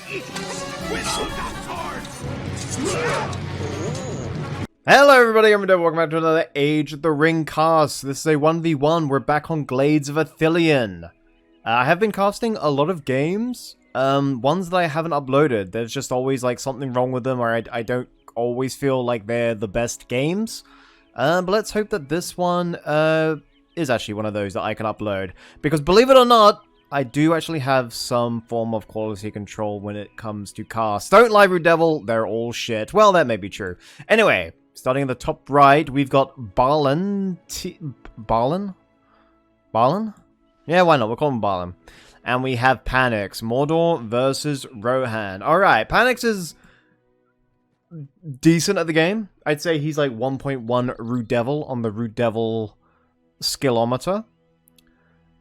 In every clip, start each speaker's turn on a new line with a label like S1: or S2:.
S1: Hello everybody, I'm RuudDevil, welcome back to another Age of the Ring cast. This is a 1v1, we're back on Glades of Ithilien. I have been casting a lot of games, ones that I haven't uploaded. There's just always like something wrong with them, or I don't always feel like they're the best games. But let's hope that this one is actually one of those that I can upload. Because believe it or not, I do actually have some form of quality control when it comes to casts. Don't lie, RuudDevil, they're all shit. Well, that may be true. Anyway, starting in the top right, we've got Balin? Balin? Yeah, why not? We'll call him Balin. And we have Panix. Mordor versus Rohan. Alright, Panix is decent at the game. I'd say he's like 1.1 RuudDevil on the RuudDevil skillometer.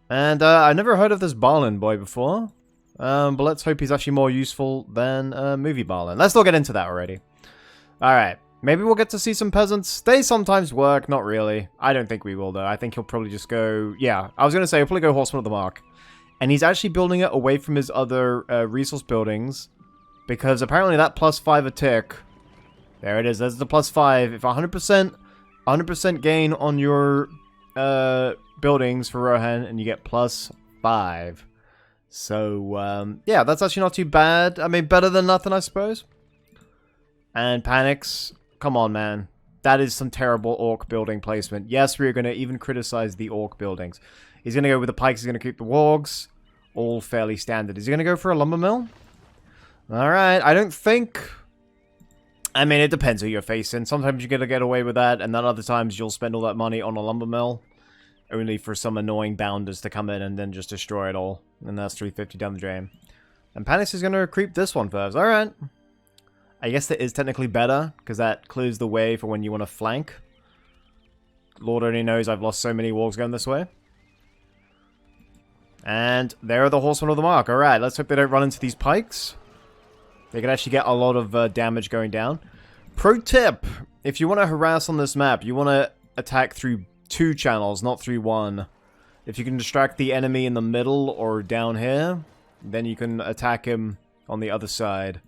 S1: And I never heard of this Balin boy before. But let's hope he's actually more useful than movie Balin. Let's not get into that already. Alright. Maybe we'll get to see some peasants. They sometimes work. Not really. I don't think we will, though. I think he'll probably just go... Yeah, I was going to say, he'll probably go Horseman of the Mark. And he's actually building it away from his other resource buildings. Because apparently that +5 a tick... There it is. There's the +5. If 100% gain on your buildings for Rohan, and you get +5. So, yeah, that's actually not too bad. I mean, better than nothing, I suppose. And Panix... Come on, man. That is some terrible orc building placement. Yes, we are going to even criticize the orc buildings. He's going to go with the pikes. He's going to keep the wargs. All fairly standard. Is he going to go for a lumber mill? Alright, I don't think... I mean, it depends who you're facing. Sometimes you're going to get away with that, and then other times you'll spend all that money on a lumber mill. Only for some annoying bounders to come in and then just destroy it all. And that's 350 down the drain. And Panix is going to creep this one first. Alright. I guess that is technically better, because that clears the way for when you want to flank. Lord only knows I've lost so many wargs going this way. And there are the Horsemen of the Mark. Alright, let's hope they don't run into these pikes. They could actually get a lot of damage going down. Pro tip, if you want to harass on this map, you want to attack through 2 channels, not through 1. If you can distract the enemy in the middle or down here, then you can attack him on the other side.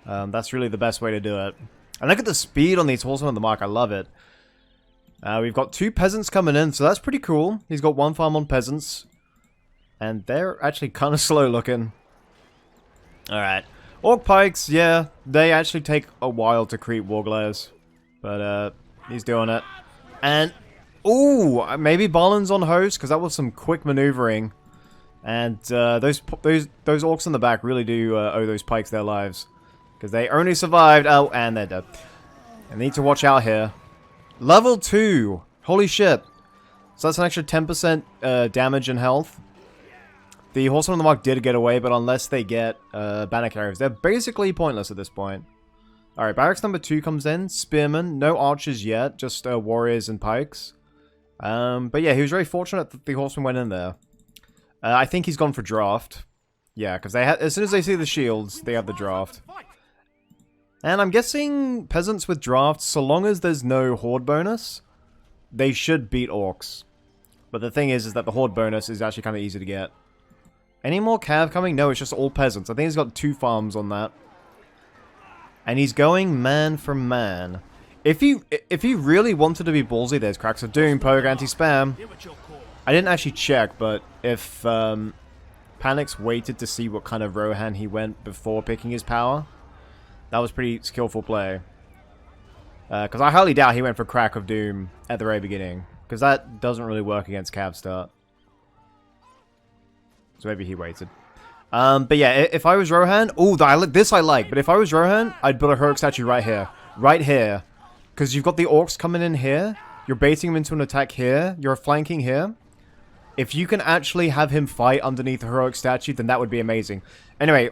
S1: That's really the best way to do it. And look at the speed on these Horsemen of the Mark. I love it. We've got 2 peasants coming in, so that's pretty cool. He's got 1 farm on peasants. And they're actually kind of slow looking. Alright. Orc pikes, yeah. They actually take a while to creep warglaives. But, he's doing it. And, ooh, maybe Balin's on host, because that was some quick maneuvering. And, those orcs in the back really do owe those pikes their lives. Because they only survived... Oh, and they're dead. I need to watch out here. Level 2! Holy shit. So that's an extra 10% damage and health. The Horsemen of the Mark did get away, but unless they get banner carriers, they're basically pointless at this point. Alright, barracks number 2 comes in. Spearmen. No archers yet, just warriors and pikes. But yeah, he was very fortunate that the Horsemen went in there. I think he's gone for draft. Yeah, because as soon as they see the shields, they have the draft. And I'm guessing peasants with drafts, so long as there's no horde bonus, they should beat orcs. But the thing is that the horde bonus is actually kind of easy to get. Any more cav coming? No, it's just all peasants. I think he's got 2 farms on that. And he's going man for man. If he really wanted to be ballsy, there's Cracks of Doom, Pogue, Anti-Spam. I didn't actually check, but if Panix waited to see what kind of Rohan he went before picking his power... That was pretty skillful play. Because I highly doubt he went for Crack of Doom at the very beginning. Because that doesn't really work against Cav Start. So maybe he waited. But yeah, if I was Rohan... Oh, this I like. But if I was Rohan, I'd build a heroic statue right here. Right here. Because you've got the orcs coming in here. You're baiting him into an attack here. You're flanking here. If you can actually have him fight underneath a heroic statue, then that would be amazing. Anyway,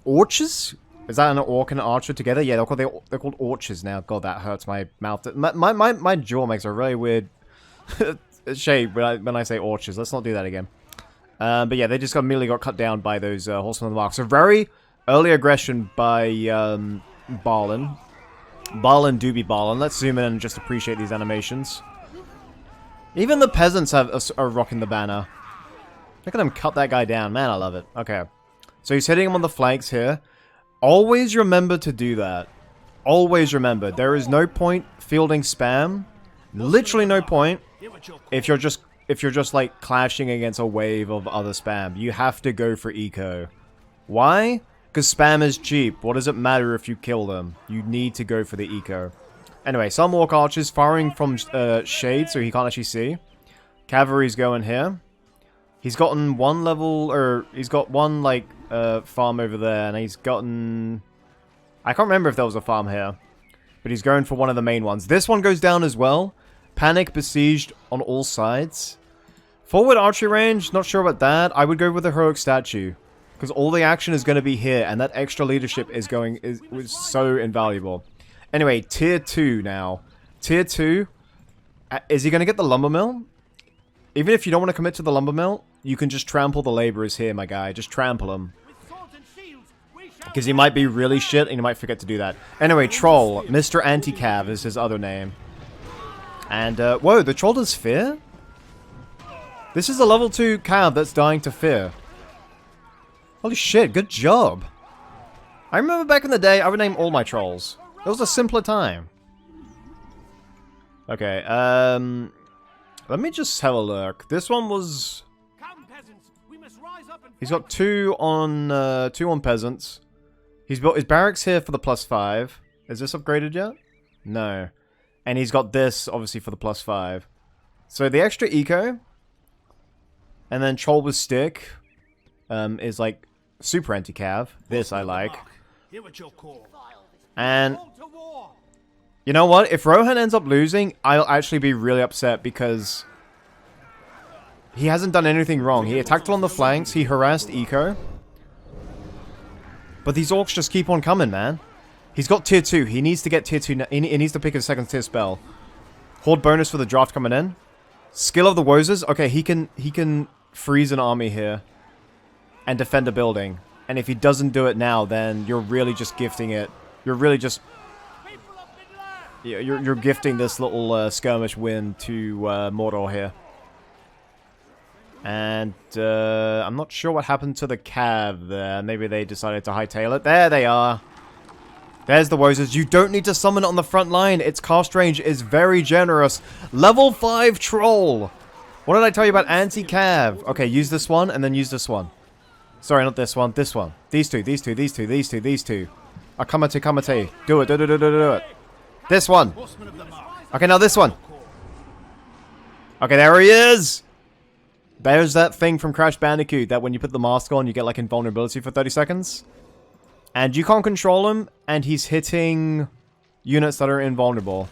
S1: Orches? Is that an orc and an archer together? Yeah, they're called orches now. God, that hurts my mouth. My jaw makes a really weird shape when I say orches. Let's not do that again. But yeah, they just immediately got cut down by those Horsemen of the Mark. So very early aggression by Balin. Balin do be Balin. Let's zoom in and just appreciate these animations. Even the peasants are rocking the banner. Look at them cut that guy down. Man, I love it. Okay. So he's hitting him on the flanks here. Always remember to do that. Always remember, there is no point fielding spam. Literally no point if you're just like clashing against a wave of other spam. You have to go for eco. Why? Because spam is cheap. What does it matter if you kill them? You need to go for the eco. Anyway, some orc archers firing from shade so he can't actually see. Cavalry's going here. He's gotten one level, or he's got one like farm over there, and he's gotten... I can't remember if there was a farm here, but he's going for one of the main ones. This one goes down as well. Panic besieged on all sides. Forward archery range, not sure about that. I would go with the heroic statue, because all the action is going to be here, and that extra leadership is so invaluable. Anyway, tier 2 now. Tier 2, is he going to get the lumber mill? Even if you don't want to commit to the lumber mill, you can just trample the laborers here, my guy. Just trample them. Because he might be really shit, and he might forget to do that. Anyway, Troll. Mr. Anti-Cav is his other name. And, whoa, the Troll does fear? This is a level 2 Cav that's dying to fear. Holy shit, good job. I remember back in the day, I would name all my Trolls. It was a simpler time. Okay, let me just have a look. This one was... He's got 2 on peasants. He's built his barracks here for the +5. Is this upgraded yet? No. And he's got this, obviously, for the +5. So the extra eco, and then Troll with Stick, is like super anti-cav. This I like. And you know what? If Rohan ends up losing, I'll actually be really upset because he hasn't done anything wrong. He attacked on the flanks, he harassed eco. But these orcs just keep on coming, man. He's got tier 2. He needs to get tier 2. He needs to pick a second tier spell. Horde bonus for the draft coming in. Skill of the Wozers. Okay, he can freeze an army here and defend a building. And if he doesn't do it now, then you're really just gifting it. You're really just... You're gifting this little skirmish win to Mordor here. And I'm not sure what happened to the Cav there. Maybe they decided to hightail it. There they are. There's the Wozers. You don't need to summon it on the front line. Its cast range is very generous. Level 5 Troll. What did I tell you about anti-Cav? Okay, use this one and then use this one. Sorry, not this one. This one. These two. These two. These two. These two. These two. Akamate, kamate. Do it. Do it. This one. Okay, now this one. Okay, there he is. There's that thing from Crash Bandicoot that when you put the mask on, you get like invulnerability for 30 seconds. And you can't control him, and he's hitting units that are invulnerable.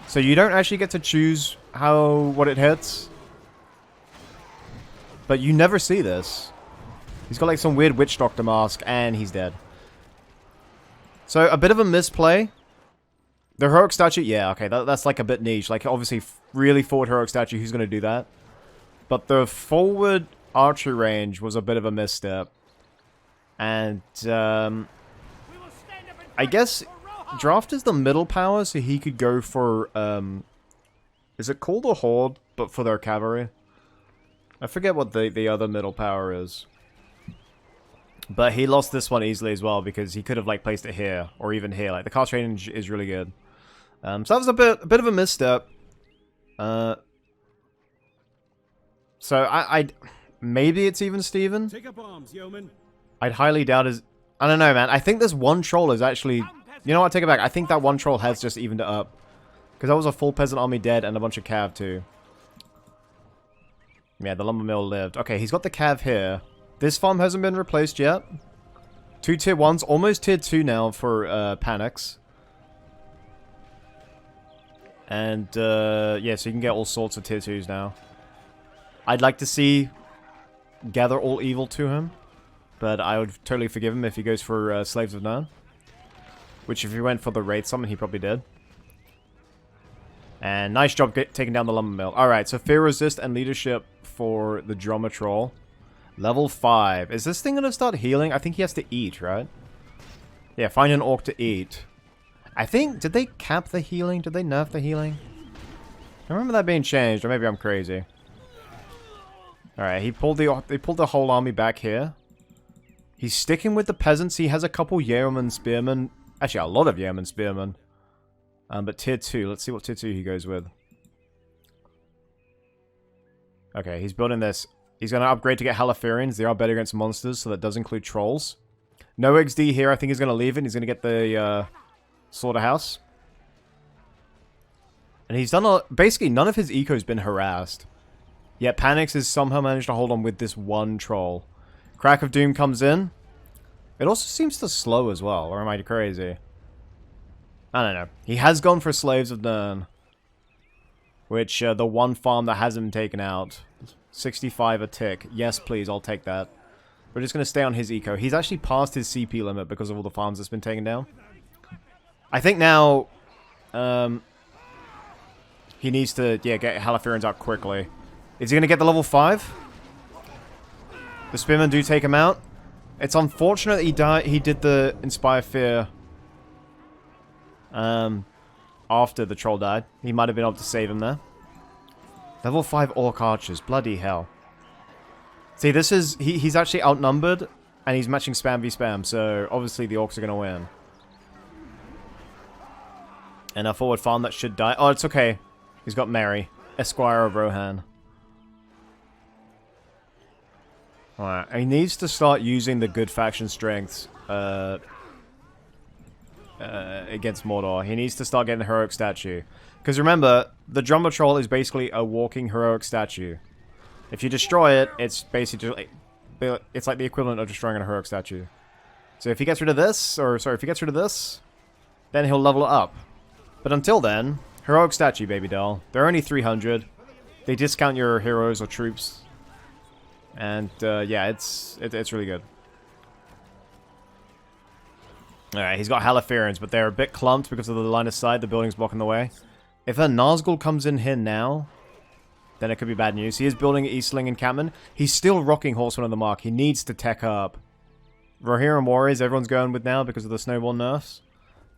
S1: So you don't actually get to choose what it hits. But you never see this. He's got like some weird witch doctor mask, and he's dead. So a bit of a misplay. The heroic statue, yeah, okay, that's like a bit niche. Like obviously, really forward heroic statue, who's going to do that? But the forward archery range was a bit of a misstep. And, I guess draft is the middle power, so he could go for, is it called a horde, but for their cavalry? I forget what the other middle power is. But he lost this one easily as well, because he could have, like, placed it here, or even here. Like, the cast range is really good. So that was a bit of a misstep. So I maybe it's even Steven.
S2: Take up arms, yeoman.
S1: I'd highly doubt his... I don't know, man. I think this one troll is actually... You know what? Take it back. I think that one troll has just evened it up. Because that was a full peasant army dead and a bunch of cav too. Yeah, the lumber mill lived. Okay, he's got the cav here. This farm hasn't been replaced yet. 2 tier 1s. Almost tier 2 now for panics. And, yeah, so you can get all sorts of tier 2s now. I'd like to see gather all evil to him, but I would totally forgive him if he goes for Slaves of None. Which if he went for the Wraith Summon, he probably did. And nice job taking down the Lumber Mill. Alright, so Fear Resist and Leadership for the Drummer Troll. Level 5. Is this thing going to start healing? I think he has to eat, right? Yeah, find an orc to eat. I think, did they cap the healing? Did they nerf the healing? I remember that being changed, or maybe I'm crazy. Alright, they pulled the whole army back here. He's sticking with the peasants. He has a couple yeoman spearmen. Actually, a lot of yeoman spearmen. But tier 2. Let's see what tier 2 he goes with. Okay, he's building this. He's going to upgrade to get Halathirians. They are better against monsters, so that does include trolls. No XD here. I think he's going to leave it. He's going to get the slaughterhouse. And he's done basically none of his eco's been harassed. Yet Panics has somehow managed to hold on with this one troll. Crack of Doom comes in. It also seems to slow as well, or am I crazy? I don't know. He has gone for Slaves of Nirn. Which, the one farm that hasn't been taken out. 65 a tick. Yes, please, I'll take that. We're just going to stay on his eco. He's actually past his CP limit because of all the farms that's been taken down. I think now... he needs to, get Halathirians out quickly. Is he going to get the level 5? The Spearmen do take him out. It's unfortunate that he did the Inspire Fear after the troll died. He might have been able to save him there. Level 5 Orc Archers. Bloody hell. See, this is... He's actually outnumbered, and he's matching spam v spam, so obviously the Orcs are going to win. And a forward farm that should die. Oh, it's okay. He's got Mary, Esquire of Rohan. Alright, he needs to start using the good faction strengths against Mordor. He needs to start getting the heroic statue. Because remember, the Drummer Troll is basically a walking heroic statue. If you destroy it, it's basically it's like the equivalent of destroying a heroic statue. So if he gets rid of this, or sorry, if he gets rid of this, then he'll level it up. But until then, heroic statue, baby doll. They're only 300. They discount your heroes or troops. And, yeah, it's really good. Alright, he's got Halathirians, but they're a bit clumped because of the line of sight. The building's blocking the way. If a Nazgul comes in here now, then it could be bad news. He is building Eastling encampment. He's still rocking Horseman of the Mark. He needs to tech up. Rohirrim Warriors, everyone's going with now because of the snowball nerfs.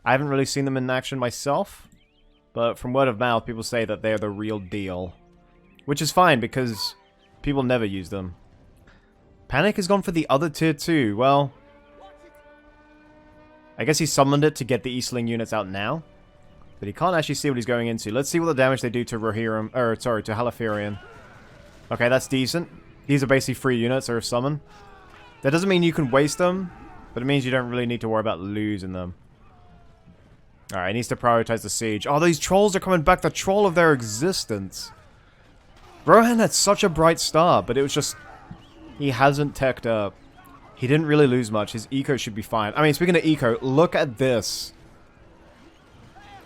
S1: I haven't really seen them in action myself, but from word of mouth, people say that they're the real deal. Which is fine, because people never use them. Panic has gone for the other tier 2. Well, I guess he summoned it to get the Eastling units out now. But he can't actually see what he's going into. Let's see what the damage they do to Rohirrim, or sorry, to Halathirian. Okay, that's decent. These are basically free units or summon. That doesn't mean you can waste them, but it means you don't really need to worry about losing them. Alright, he needs to prioritize the siege. Oh, these trolls are coming back. The troll of their existence. Rohan had such a bright start, but it was just... He hasn't teched up. He didn't really lose much. His eco should be fine. I mean, speaking of eco, look at this.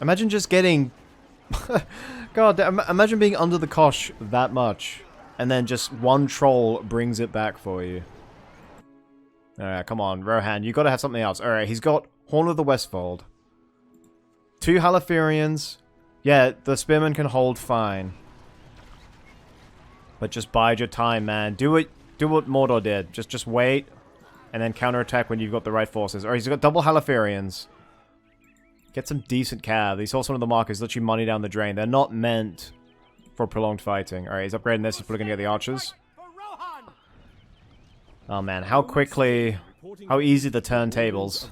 S1: Imagine just getting... God, imagine being under the cosh that much. And then just one troll brings it back for you. Alright, come on, Rohan. You gotta have something else. Alright, he's got Horn of the Westfold. 2 Halathirians. Yeah, the Spearmen can hold fine. But just bide your time, man. Do what Mordor did. Just wait. And then counterattack when you've got the right forces. Alright, he's got double Halathirians. Get some decent cav. These Horsemen of the Mark is literally money down the drain. They're not meant for prolonged fighting. Alright, he's upgrading this. He's probably gonna get the archers. Oh man, how quickly... How easy the turntables.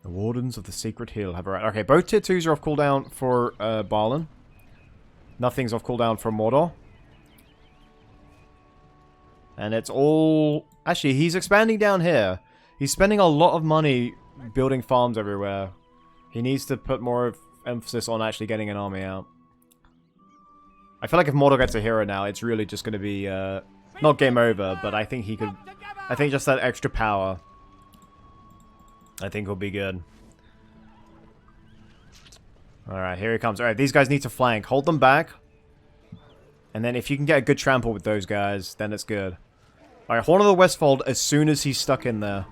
S1: The Wardens of the Sacred Hill have arrived. Okay, both tier 2s are off cooldown for Balin. Nothing's off cooldown for Mordor. And it's all... Actually, he's expanding down here. He's spending a lot of money building farms everywhere. He needs to put more emphasis on actually getting an army out. I feel like if Mordor gets a hero now, it's really just going to be... not game over, but I think he could... I think just that extra power... I think will be good. Alright, here he comes. Alright, these guys need to flank. Hold them back. And then if you can get a good trample with those guys, then it's good. Alright, Horn of the Westfold as soon as he's stuck in there.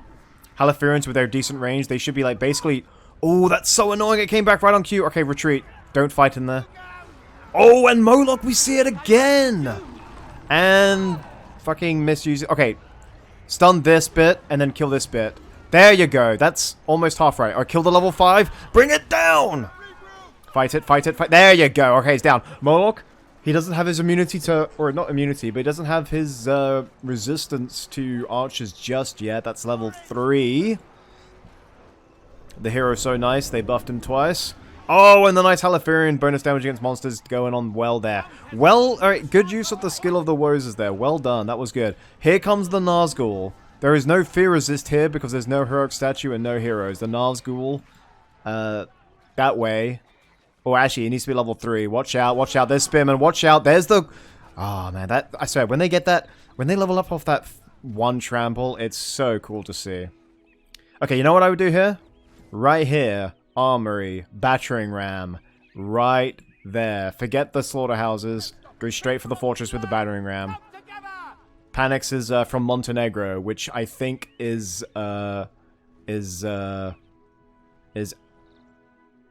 S1: Halathirians with their decent range, they should be like basically... Oh, that's so annoying. It came back right on cue. Okay, retreat. Don't fight in there. Oh, and Moloch, we see it again! And... Fucking misuse... Okay. Stun this bit, and then kill this bit. There you go. That's almost half right. Or kill the level 5. Bring it down! Fight it, fight it, fight... There you go. Okay, it's down. Moloch, He doesn't have his immunity to, or not immunity, but he doesn't have his resistance to archers just yet. That's level 3. The hero's so nice, they buffed him twice. Oh, and the nice Halathurian bonus damage against monsters going on well there. Well, alright, good use of the skill of the Wozers there. Well done, that was good. Here comes the Nazgul. There is no fear resist here because there's no heroic statue and no heroes. The Nazgul, that way. Oh, actually, he needs to be level 3. Watch out, there's Spearman, watch out, there's the... Oh, man, that, I swear, when they get that, when they level up off that one trample, it's so cool to see. Okay, you know what I would do here? Right here. Armory, battering ram, right there. Forget the slaughterhouses. Go straight for the fortress with the battering ram. Panix is from Montenegro, which I think is.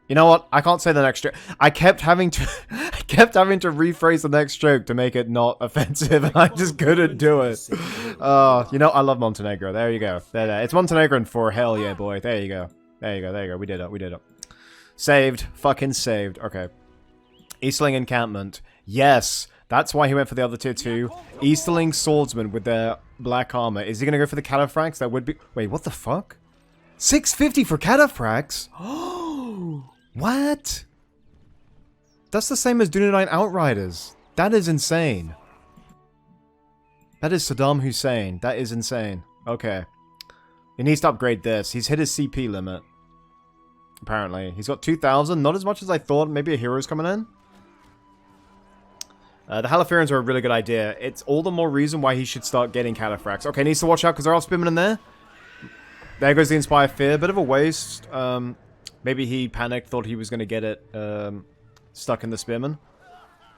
S1: You know what? I can't say the next joke. I kept having to rephrase the next joke to make it not offensive, and I just couldn't do it. You know, I love Montenegro. There you go. There. It's Montenegrin for hell yeah, boy. There you go. There you go. We did it. Saved. Fucking saved. Okay. Eastling encampment. Yes. That's why he went for the other tier 2. Easterling swordsman with their black armor. Is he going to go for the cataphracts? That would be... Wait, what the fuck? 650 for cataphracts? Oh, what? That's the same as Dunedain Outriders. That is insane. That is Saddam Hussein. That is insane. Okay. He needs to upgrade this. He's hit his CP limit. Apparently. He's got 2,000. Not as much as I thought. Maybe a hero's coming in. The Halathurians are a really good idea. It's all the more reason why he should start getting cataphracts. Okay, needs to watch out because there are Spearmen in there. There goes the Inspire Fear. Bit of a waste. Maybe he panicked, thought he was going to get it stuck in the Spearmen.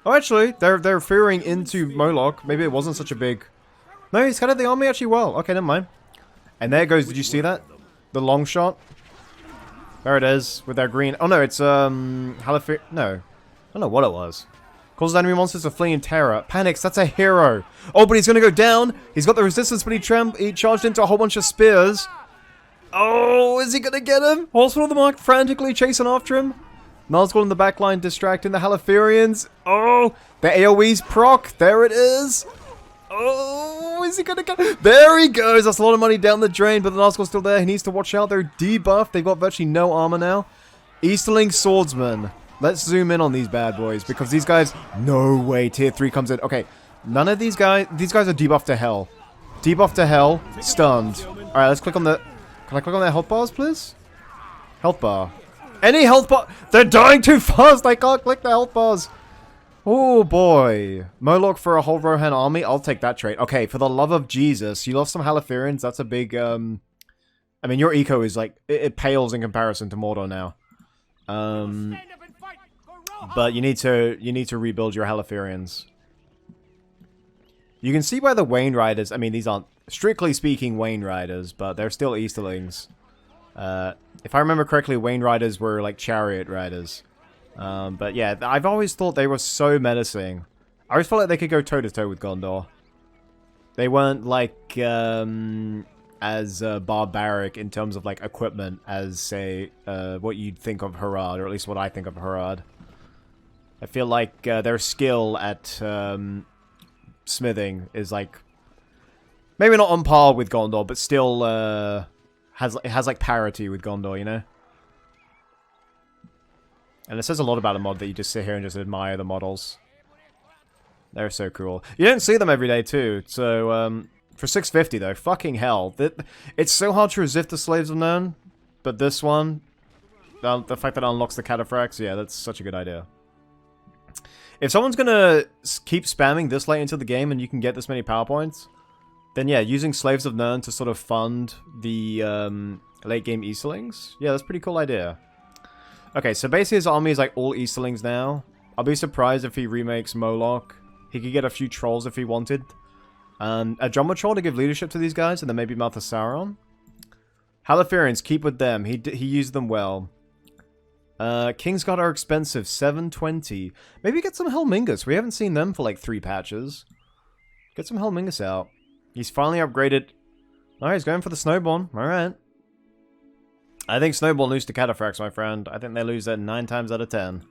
S1: Oh, actually, they're fearing into Moloch. Maybe it wasn't such a big... No, he's scattered the army actually well. Okay, never mind. And there goes, did you see that? The long shot? There it is, with their green... Oh no, it's, Halathurian... No. I don't know what it was. Causes enemy monsters to flee in terror. Panics, that's a hero. Oh, but he's gonna go down. He's got the resistance, but he charged into a whole bunch of spears. Oh, is he gonna get him? Horseman of the Mark frantically chasing after him. Nazgul in the backline distracting the Halathurians. Oh, the AoE's proc. There it is. Oh, is he gonna get... There he goes. That's a lot of money down the drain, but the Nazgul's still there. He needs to watch out. They're debuffed. They've got virtually no armor now. Easterling swordsman. Let's zoom in on these bad boys, because these guys... No way. Tier 3 comes in. Okay, none of these guys... These guys are debuffed to hell. Debuffed to hell. Stunned. Alright, let's click on the... Can I click on their health bars, please? Health bar. Any health bar... They're dying too fast! I can't click the health bars! Oh boy. Moloch for a whole Rohan army? I'll take that trait. Okay, for the love of Jesus. You lost some Halathurians. That's a big, I mean, your eco is like... It pales in comparison to Mordor now. But you need to rebuild your Halathurians. You can see by the Wayne Riders... I mean, these aren't, strictly speaking, Wayne Riders, but they're still Easterlings. If I remember correctly, Wayne Riders were like chariot riders. But yeah, I've always thought they were so menacing. I always felt like they could go toe-to-toe with Gondor. They weren't like, as barbaric in terms of like equipment as, say, what you'd think of Harad, or at least what I think of Harad. I feel like their skill at smithing is like, maybe not on par with Gondor, but still has like parity with Gondor, you know? And it says a lot about a mod that you just sit here and just admire the models. They're so cool. You don't see them every day too, so for 650 though, fucking hell. It's so hard to resist the Slaves of Nirn, but this one, the fact that it unlocks the cataphracts, yeah, that's such a good idea. If someone's gonna keep spamming this late into the game and you can get this many power points, then yeah, using Slaves of Nirn to sort of fund the late game Easterlings, yeah, that's a pretty cool idea. Okay, so basically his army is like all Easterlings now. I'll be surprised if he remakes Moloch. He could get a few trolls if he wanted. A drummer troll to give leadership to these guys, and then maybe Mouth of Sauron. Halathurians, keep with them. He used them well. Kingsguard are expensive, 720. Maybe get some Helmingus. We haven't seen them for like 3 patches. Get some Helmingus out. He's finally upgraded. Alright, he's going for the Snowborn. Alright. I think Snowball lose to Cataphracts, my friend. I think they lose that 9 times out of 10.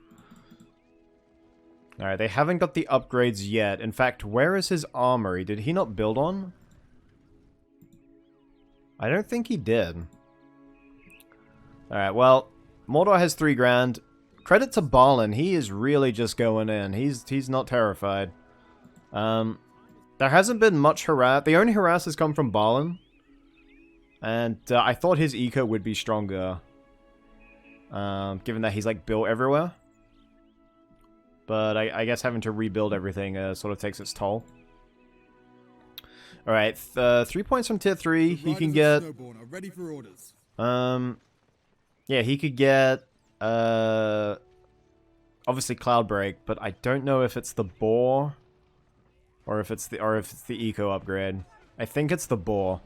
S1: Alright, they haven't got the upgrades yet. In fact, where is his armory? Did he not build on? I don't think he did. Alright, well, Mordor has 3 grand. Credit to Balin, he is really just going in. He's not terrified. There hasn't been much harass. The only harass has come from Balin. And I thought his eco would be stronger. Given that he's like built everywhere. But I guess having to rebuild everything sort of takes its toll. Alright, 3 points from tier 3. He can get... yeah, he could get... obviously Cloudbreak, but I don't know if it's the boar or if it's the eco upgrade. I think it's the boar.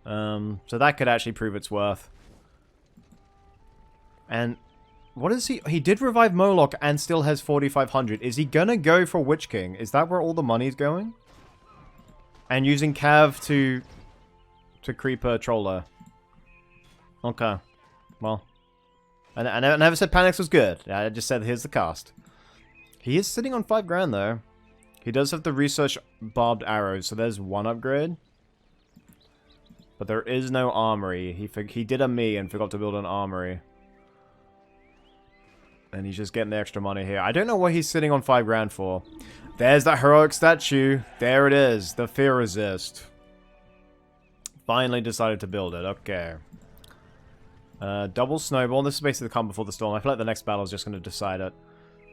S1: So that could actually prove its worth. And what is he? He did revive Moloch and still has 4,500. Is he gonna go for Witch King? Is that where all the money's going? And using Cav to creep a Troller. Okay. Well. I never said Panics was good. I just said here's the cost. He is sitting on 5 grand though. He does have the research barbed arrows, so there's 1 upgrade. But there is no armory. He did a me and forgot to build an armory. And he's just getting the extra money here. I don't know what he's sitting on 5 grand for. There's that heroic statue. There it is. The fear resist. Finally decided to build it. Okay. Double snowball. This is basically the calm before the storm. I feel like the next battle is just going to decide it.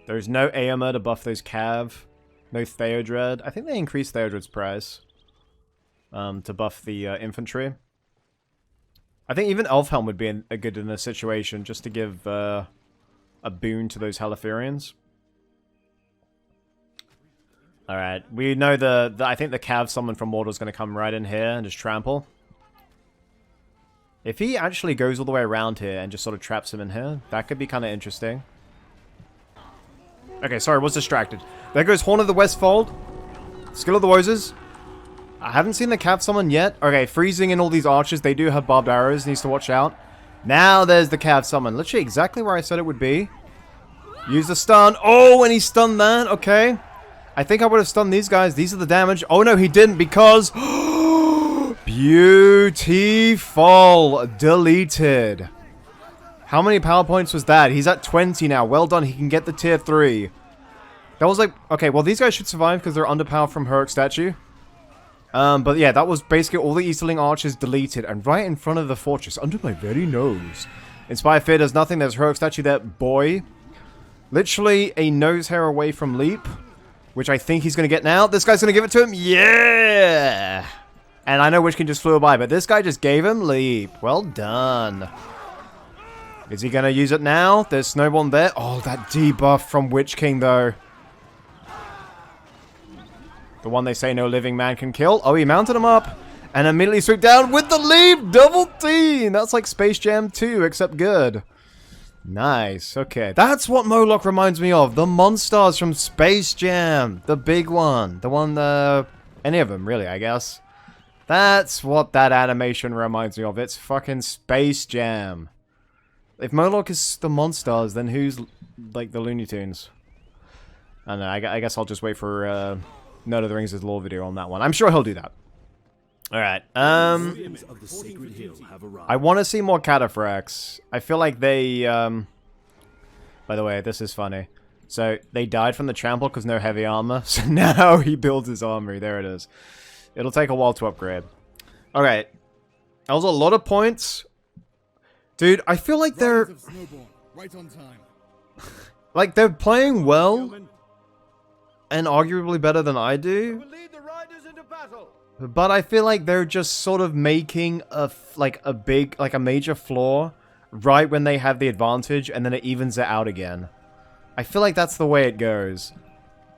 S1: There's no Aomer to buff those Cav. No Theodred. I think they increased Theodred's price. To buff the infantry. I think even Elfhelm would be good in this situation, just to give a boon to those Helatherians. Alright, we know I think the Cav summon from Mordor is going to come right in here and just trample. If he actually goes all the way around here and just sort of traps him in here, that could be kind of interesting. Okay, sorry, was distracted. There goes Horn of the Westfold. Skill of the Wozers. I haven't seen the Cav summon yet. Okay, freezing in all these archers. They do have barbed arrows. Needs to watch out. Now there's the Cav summon. Literally exactly where I said it would be. Use the stun. Oh, and he stunned that. Okay. I think I would have stunned these guys. These are the damage. Oh, no, he didn't because... Beautiful. Deleted. How many power points was that? He's at 20 now. Well done. He can get the tier 3. That was like... Okay, well, these guys should survive because they're underpowered from Heroic Statue. But yeah, that was basically all the Easterling archers deleted. And right in front of the fortress, under my very nose. Inspire Fear does nothing. There's Heroic Statue there. Boy. Literally a nose hair away from Leap. Which I think he's going to get now. This guy's going to give it to him. Yeah! And I know Witch King just flew by, but this guy just gave him Leap. Well done. Is he going to use it now? There's Snowball there. Oh, that debuff from Witch King, though. The one they say no living man can kill. Oh, he mounted him up. And immediately swooped down with the Leap. Double team. That's like Space Jam 2, except good. Nice. Okay. That's what Moloch reminds me of. The monsters from Space Jam. The big one. The one, any of them, really, I guess. That's what that animation reminds me of. It's fucking Space Jam. If Moloch is the monsters, then who's, like, the Looney Tunes? I don't know. I guess I'll just wait for, None of the Rings' lore video on that one. I'm sure he'll do that. Alright, I want to see more cataphracts. I feel like they, by the way, this is funny. So, they died from the trample because no heavy armor. So now he builds his armory. There it is. It'll take a while to upgrade. Alright. That was a lot of points. Dude, I feel like they're... Right on time. Like, they're playing well. And arguably better than I do. But I feel like they're just sort of making a major flaw right when they have the advantage, and then it evens it out again. I feel like that's the way it goes.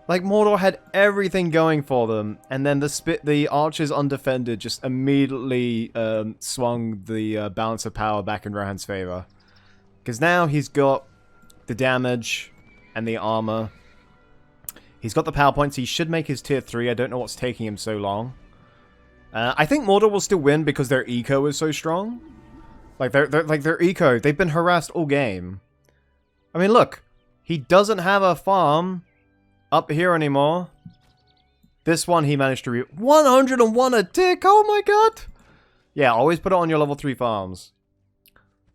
S1: Like, Mordor had everything going for them, and then the archers undefended just immediately swung the balance of power back in Rohan's favor. Because now he's got the damage and the armor. He's got the power points. He should make his tier 3. I don't know what's taking him so long. I think Mordor will still win because their eco is so strong. Like, their eco, they've been harassed all game. I mean, look. He doesn't have a farm up here anymore. This one he managed to 101 a tick. Oh my god. Yeah, always put it on your level 3 farms.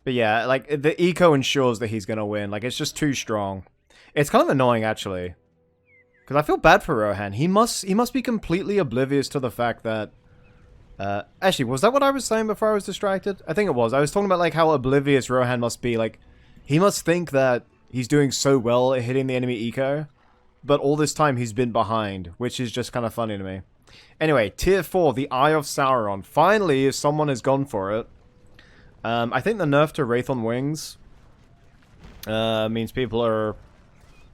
S1: But yeah, like, the eco ensures that he's gonna win. Like, it's just too strong. It's kind of annoying, actually. Because I feel bad for Rohan. He must be completely oblivious to the fact that... actually, was that what I was saying before I was distracted? I think it was. I was talking about, like, how oblivious Rohan must be. Like, he must think that he's doing so well at hitting the enemy eco. But all this time, he's been behind. Which is just kind of funny to me. Anyway, Tier 4, the Eye of Sauron. Finally, someone has gone for it. I think the nerf to Wraith on Wings means people are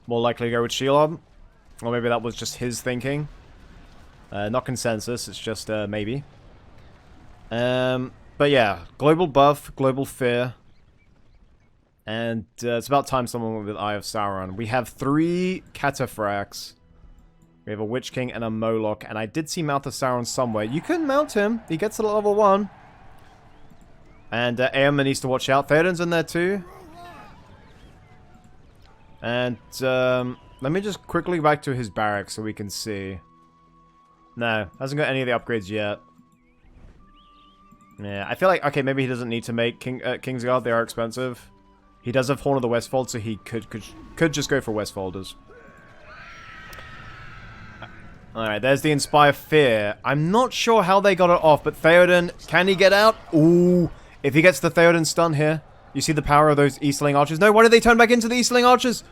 S1: more likely to go with Shelob. Or maybe that was just his thinking. Not consensus, it's just maybe. But yeah, global buff, global fear. And it's about time someone went with Eye of Sauron. We have 3 cataphracts. We have a Witch King and a Moloch. And I did see Mouth of Sauron somewhere. You can mount him. He gets to level 1. And Eomer needs to watch out. Theoden's in there too. And let me just quickly go back to his barracks so we can see. No, hasn't got any of the upgrades yet. Yeah, I feel like, okay, maybe he doesn't need to make Kingsguard. They are expensive. He does have Horn of the Westfold, so he could just go for Westfolders. Alright, there's the Inspire Fear. I'm not sure how they got it off, but Theoden, can he get out? Ooh. If he gets the Theoden stun here, you see the power of those Eastling Archers. No, why did they turn back into the Eastling Archers?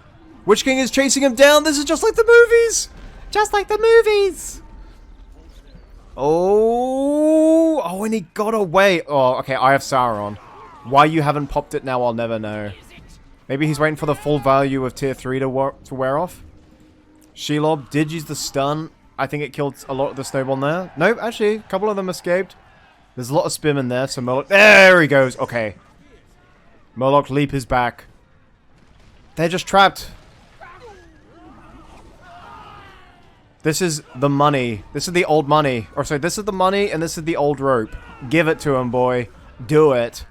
S1: Witch King is chasing him down. This is just like the movies. Just like the movies. Oh. Oh, and he got away. Oh, okay, Eye of Sauron. Why you haven't popped it now, I'll never know. Maybe he's waiting for the full value of Tier 3 to wear off. Shelob did use the stun. I think it killed a lot of the snowball there. Nope, actually, a couple of them escaped. There's a lot of spim in there, so Moloch... There he goes! Okay. Moloch leap is back. They're just trapped. This is the money. This is the old money. Or sorry, this is the money and this is the old rope. Give it to him, boy. Do it.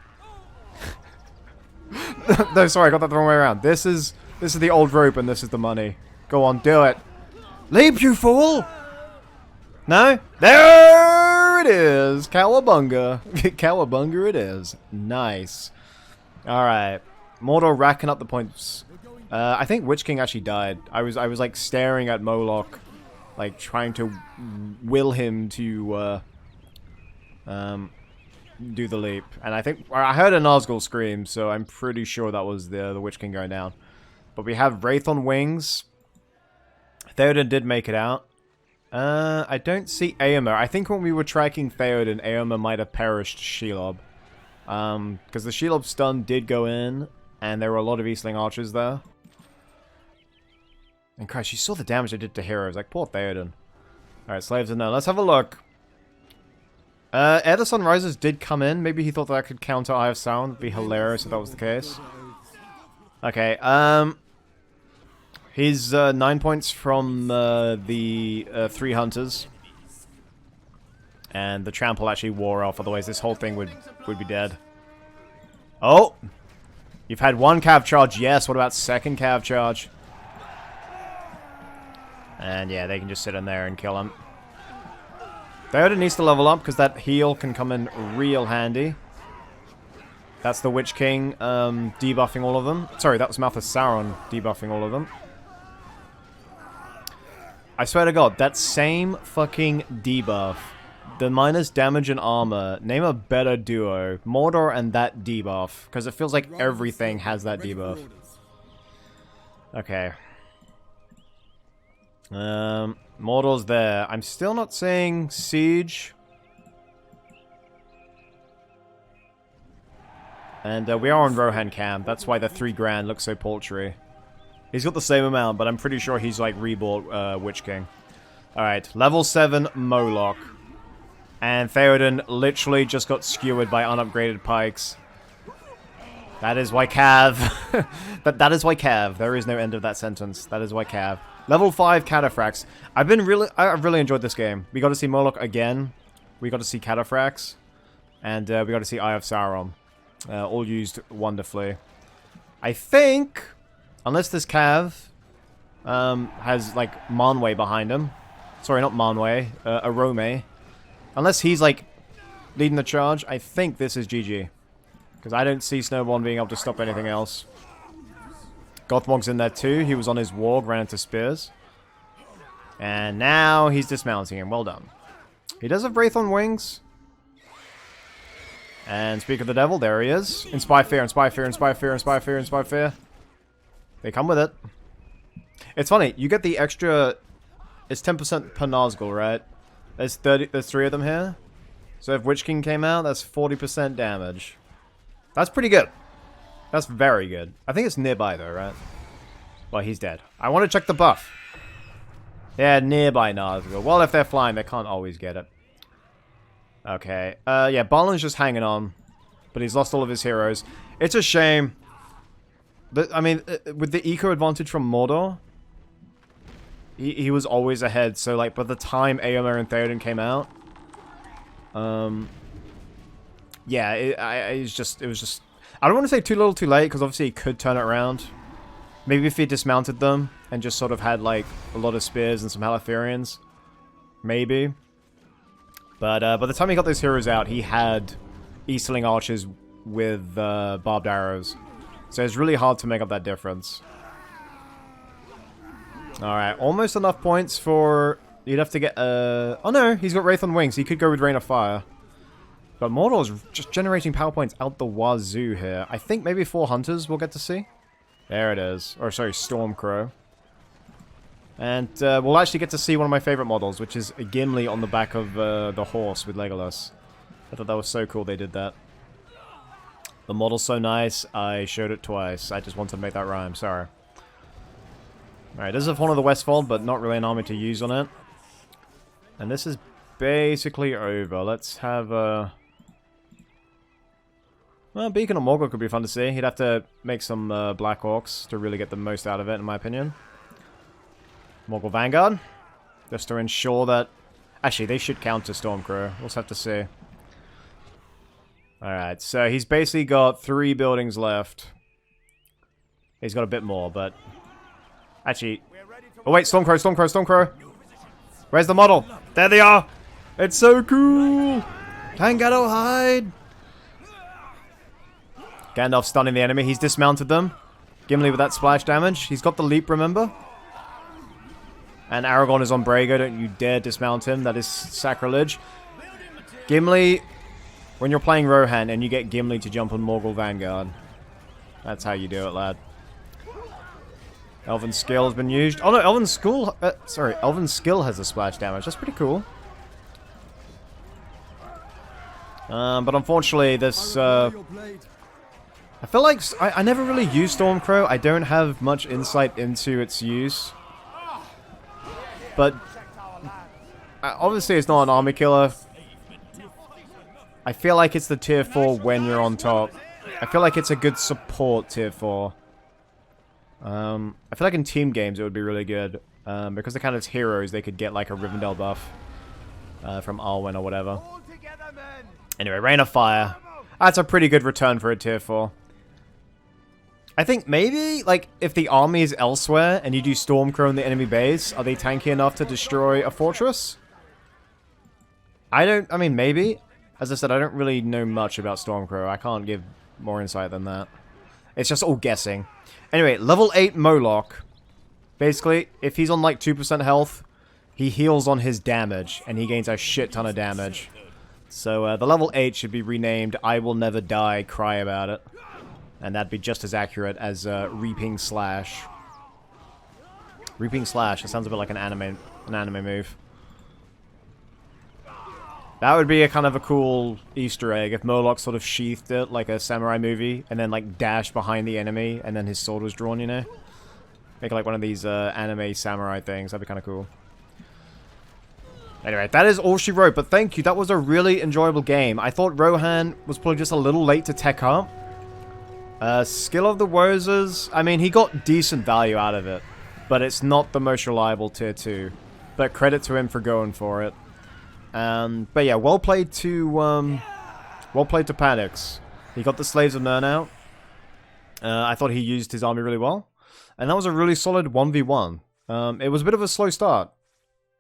S1: No, sorry, I got that the wrong way around. This is the old rope and this is the money. Go on, do it. Leap, you fool! No? There it is! Cowabunga. Cowabunga it is. Nice. Alright. Mordor racking up the points. I think Witch King actually died. I was like staring at Moloch, like trying to will him to do the leap. And I think I heard a Nazgul scream, so I'm pretty sure that was the Witch King going down. But we have Wraith on Wings. Theoden did make it out. I don't see Eomer. I think when we were tracking Theoden, Eomer might have perished Shelob. Because the Shelob stun did go in, and there were a lot of Eastling Archers there. And Christ, you saw the damage they did to heroes. Like, poor Theoden. Alright, slaves are known. Let's have a look. Ere the Sun Rises did come in. Maybe he thought that could counter Eye of Sauron. It'd be hilarious if that was the case. Okay, he's 9 points from the 3 hunters. And the trample actually wore off, otherwise this whole thing would be dead. Oh! You've had 1 cav charge, yes. What about 2nd cav charge? And yeah, they can just sit in there and kill him. Theoden needs to level up, because that heal can come in real handy. That's the Witch King debuffing all of them. Sorry, that was Mouth of Sauron debuffing all of them. I swear to God, that same fucking debuff, the minus damage and armor, name a better duo. Mordor and that debuff, because it feels like everything has that debuff. Okay. Mordor's there. I'm still not saying Siege. And we are on Rohan Camp. That's why the 3 grand looks so paltry. He's got the same amount, but I'm pretty sure he's like rebought Witch King. Alright, level 7 Moloch. And Theoden literally just got skewered by unupgraded pikes. That is why Cav. that is why Cav. There is no end of that sentence. That is why Cav. Level 5 Cataphracts. I've really enjoyed this game. We got to see Moloch again. We got to see Cataphracts. And we got to see Eye of Sauron. All used wonderfully. I think Unless this Cav has, like, Manwë behind him. Sorry, not Manwë. Arome. Unless he's, like, leading the charge, I think this is GG. Because I don't see Snowborn being able to stop anything else. Gothmog's in there too. He was on his warg, ran into spears. And now he's dismounting him. Well done. He does have Wraith on wings. And speak of the devil, there he is. Inspire fear, inspire fear, inspire fear, inspire fear, inspire fear. They come with it. It's funny, you get the extra... It's 10% per Nazgul, right? There's 3 of them here. So if Witch King came out, that's 40% damage. That's pretty good. That's very good. I think it's nearby though, right? Well, he's dead. I want to check the buff. Yeah, nearby Nazgul. Well, if they're flying, they can't always get it. Okay. Yeah, Balin's just hanging on. But he's lost all of his heroes. It's a shame. But, I mean, with the eco advantage from Mordor, he was always ahead. So, like, by the time Éomer and Theoden came out, yeah, it was just... I don't want to say too little too late, because obviously he could turn it around. Maybe if he dismounted them and just sort of had, like, a lot of spears and some Halathirians. Maybe. But by the time he got those heroes out, he had Easterling archers with barbed arrows. So it's really hard to make up that difference. Alright, almost enough points for... You'd have to get... Oh no, he's got Wraith on wings. He could go with Rain of Fire. But Mordor's just generating power points out the wazoo here. I think maybe 4 hunters we'll get to see. There it is. Or sorry, Stormcrow. And we'll actually get to see one of my favorite models, which is a Gimli on the back of the horse with Legolas. I thought that was so cool they did that. The model's so nice, I showed it twice. I just wanted to make that rhyme, sorry. Alright, this is one of the Westfold, but not really an army to use on it. And this is basically over. Let's have a... Well, Beacon of Morgul could be fun to see. He'd have to make some Black Orcs to really get the most out of it, in my opinion. Morgul Vanguard. Just to ensure that... Actually, they should counter Stormcrow. We'll just have to see. Alright, so he's basically got 3 buildings left. He's got a bit more, but... Actually... Oh wait, Stormcrow, Stormcrow, Stormcrow! Where's the model? There they are! It's so cool! Tangado, hide! Gandalf stunning the enemy. He's dismounted them. Gimli with that splash damage. He's got the leap, remember? And Aragorn is on Brago. Don't you dare dismount him. That is sacrilege. Gimli, when you're playing Rohan and you get Gimli to jump on Morgul Vanguard. That's how you do it, lad. Elven skill has been used. Oh no, Elven skill... sorry, Elven skill has a splash damage. That's pretty cool. But unfortunately, this... I feel like I never really used Stormcrow. I don't have much insight into its use. But obviously it's not an army killer. I feel like it's the tier 4 when you're on top. I feel like it's a good support tier 4. I feel like in team games it would be really good. Because they're kind of heroes, they could get like a Rivendell buff. From Arwen or whatever. Anyway, Rain of Fire. That's a pretty good return for a tier 4. I think maybe, like, if the army is elsewhere and you do Stormcrow in the enemy base, are they tanky enough to destroy a fortress? I mean, maybe. As I said, I don't really know much about Stormcrow. I can't give more insight than that. It's just all guessing. Anyway, level 8 Moloch. Basically, if he's on, like, 2% health, he heals on his damage, and he gains a shit ton of damage. So, the level 8 should be renamed I Will Never Die, Cry About It. And that'd be just as accurate as Reaping Slash. Reaping Slash, that sounds a bit like an anime move. That would be a kind of a cool Easter egg if Moloch sort of sheathed it like a samurai movie, and then like dashed behind the enemy, and then his sword was drawn, you know? Make like one of these anime samurai things, that'd be kind of cool. Anyway, that is all she wrote, but thank you, that was a really enjoyable game. I thought Rohan was probably just a little late to tech up. Skill of the Wozers, I mean, he got decent value out of it, but it's not the most reliable tier 2. But credit to him for going for it. But yeah, well played to Paddox. He got the Slaves of Nirn out. I thought he used his army really well. And that was a really solid 1v1. It was a bit of a slow start,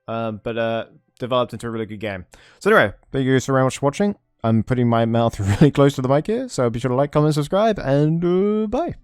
S1: but developed into a really good game. So anyway, thank you guys so very much for watching. I'm putting my mouth really close to the mic here, so be sure to like, comment, subscribe, and bye.